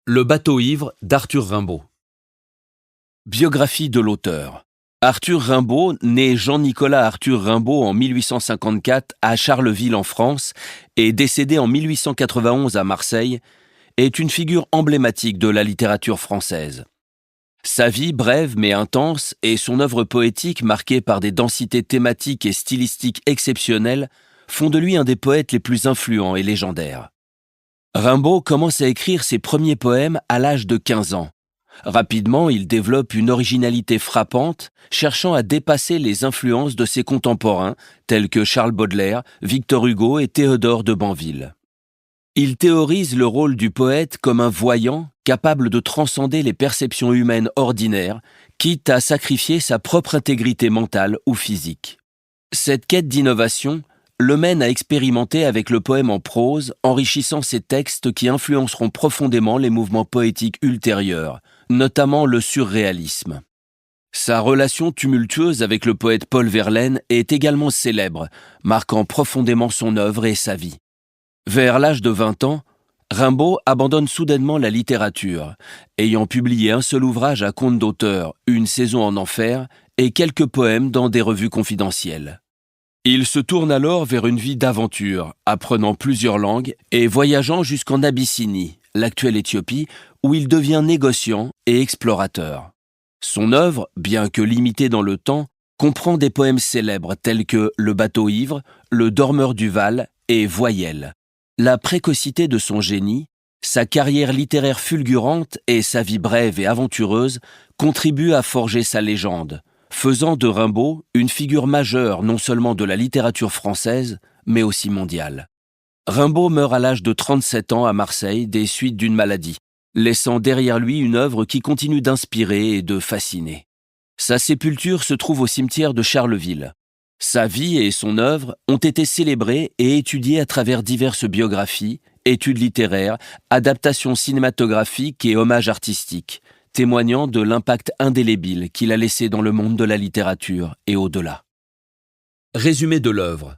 Le bateau ivre d'Arthur Rimbaud. Biographie de l'auteur. Arthur Rimbaud, né Jean-Nicolas Arthur Rimbaud en 1854 à Charleville en France et décédé en 1891 à Marseille, est une figure emblématique de la littérature française. Sa vie brève mais intense et son œuvre poétique marquée par des densités thématiques et stylistiques exceptionnelles font de lui un des poètes les plus influents et légendaires. Rimbaud commence à écrire ses premiers poèmes à l'âge de 15 ans. Rapidement, il développe une originalité frappante, cherchant à dépasser les influences de ses contemporains, tels que Charles Baudelaire, Victor Hugo et Théodore de Banville. Il théorise le rôle du poète comme un voyant capable de transcender les perceptions humaines ordinaires, quitte à sacrifier sa propre intégrité mentale ou physique. Cette quête d'innovation le mène à expérimenter avec le poème en prose, enrichissant ses textes qui influenceront profondément les mouvements poétiques ultérieurs, notamment le surréalisme. Sa relation tumultueuse avec le poète Paul Verlaine est également célèbre, marquant profondément son œuvre et sa vie. Vers l'âge de 20 ans, Rimbaud abandonne soudainement la littérature, ayant publié un seul ouvrage à compte d'auteur, Une saison en enfer, et quelques poèmes dans des revues confidentielles. Il se tourne alors vers une vie d'aventure, apprenant plusieurs langues et voyageant jusqu'en Abyssinie, l'actuelle Éthiopie, où il devient négociant et explorateur. Son œuvre, bien que limitée dans le temps, comprend des poèmes célèbres tels que Le bateau ivre, Le dormeur du Val et Voyelle. La précocité de son génie, sa carrière littéraire fulgurante et sa vie brève et aventureuse contribuent à forger sa légende, faisant de Rimbaud une figure majeure non seulement de la littérature française, mais aussi mondiale. Rimbaud meurt à l'âge de 37 ans à Marseille des suites d'une maladie, laissant derrière lui une œuvre qui continue d'inspirer et de fasciner. Sa sépulture se trouve au cimetière de Charleville. Sa vie et son œuvre ont été célébrées et étudiées à travers diverses biographies, études littéraires, adaptations cinématographiques et hommages artistiques, témoignant de l'impact indélébile qu'il a laissé dans le monde de la littérature et au-delà. Résumé de l'œuvre.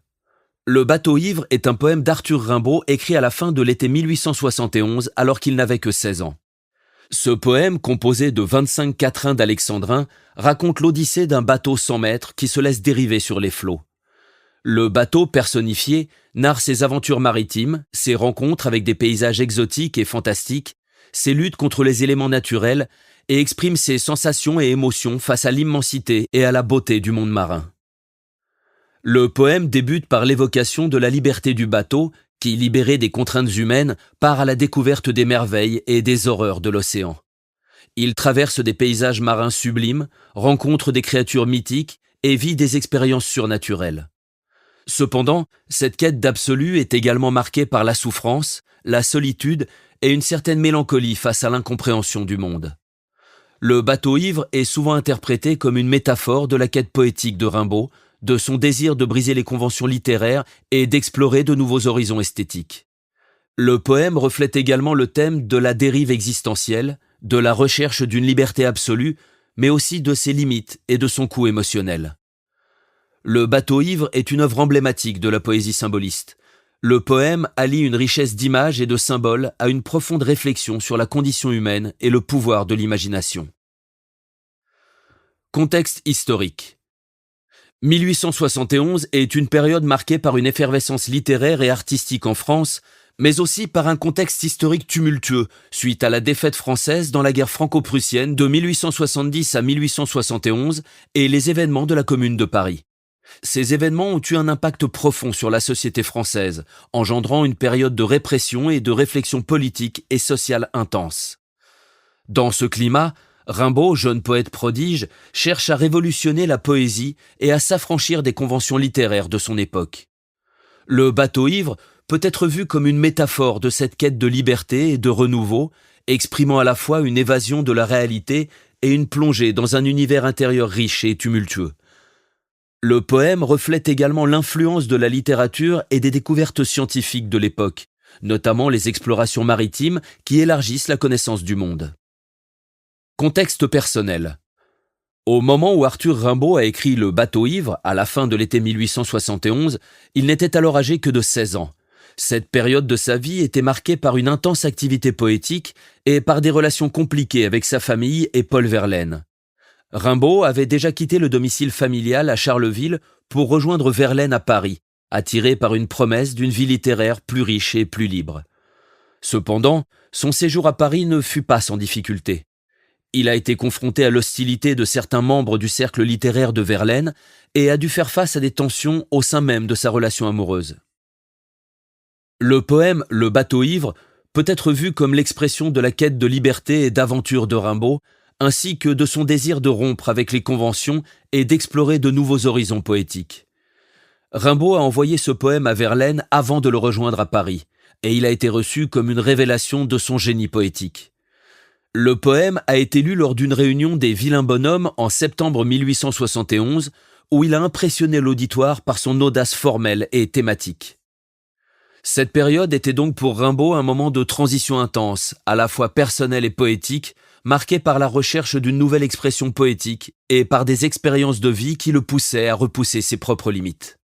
Le bateau ivre est un poème d'Arthur Rimbaud écrit à la fin de l'été 1871 alors qu'il n'avait que 16 ans. Ce poème, composé de 25 quatrains d'alexandrin, raconte l'odyssée d'un bateau sans maître qui se laisse dériver sur les flots. Le bateau personnifié narre ses aventures maritimes, ses rencontres avec des paysages exotiques et fantastiques, ses luttes contre les éléments naturels et exprime ses sensations et émotions face à l'immensité et à la beauté du monde marin. Le poème débute par l'évocation de la liberté du bateau qui, libéré des contraintes humaines, part à la découverte des merveilles et des horreurs de l'océan. Il traverse des paysages marins sublimes, rencontre des créatures mythiques et vit des expériences surnaturelles. Cependant, cette quête d'absolu est également marquée par la souffrance, la solitude et une certaine mélancolie face à l'incompréhension du monde. Le bateau ivre est souvent interprété comme une métaphore de la quête poétique de Rimbaud, de son désir de briser les conventions littéraires et d'explorer de nouveaux horizons esthétiques. Le poème reflète également le thème de la dérive existentielle, de la recherche d'une liberté absolue, mais aussi de ses limites et de son coût émotionnel. Le bateau ivre est une œuvre emblématique de la poésie symboliste. Le poème allie une richesse d'images et de symboles à une profonde réflexion sur la condition humaine et le pouvoir de l'imagination. Contexte historique. 1871 est une période marquée par une effervescence littéraire et artistique en France, mais aussi par un contexte historique tumultueux suite à la défaite française dans la guerre franco-prussienne de 1870 à 1871 et les événements de la Commune de Paris. Ces événements ont eu un impact profond sur la société française, engendrant une période de répression et de réflexion politique et sociale intense. Dans ce climat, Rimbaud, jeune poète prodige, cherche à révolutionner la poésie et à s'affranchir des conventions littéraires de son époque. Le bateau ivre peut être vu comme une métaphore de cette quête de liberté et de renouveau, exprimant à la fois une évasion de la réalité et une plongée dans un univers intérieur riche et tumultueux. Le poème reflète également l'influence de la littérature et des découvertes scientifiques de l'époque, notamment les explorations maritimes qui élargissent la connaissance du monde. Contexte personnel. Au moment où Arthur Rimbaud a écrit Le bateau ivre, à la fin de l'été 1871, il n'était alors âgé que de 16 ans. Cette période de sa vie était marquée par une intense activité poétique et par des relations compliquées avec sa famille et Paul Verlaine. Rimbaud avait déjà quitté le domicile familial à Charleville pour rejoindre Verlaine à Paris, attiré par une promesse d'une vie littéraire plus riche et plus libre. Cependant, son séjour à Paris ne fut pas sans difficulté. Il a été confronté à l'hostilité de certains membres du cercle littéraire de Verlaine et a dû faire face à des tensions au sein même de sa relation amoureuse. Le poème Le bateau ivre peut être vu comme l'expression de la quête de liberté et d'aventure de Rimbaud, ainsi que de son désir de rompre avec les conventions et d'explorer de nouveaux horizons poétiques. Rimbaud a envoyé ce poème à Verlaine avant de le rejoindre à Paris, et il a été reçu comme une révélation de son génie poétique. Le poème a été lu lors d'une réunion des Vilains Bonhommes en septembre 1871, où il a impressionné l'auditoire par son audace formelle et thématique. Cette période était donc pour Rimbaud un moment de transition intense, à la fois personnelle et poétique, marqué par la recherche d'une nouvelle expression poétique et par des expériences de vie qui le poussaient à repousser ses propres limites.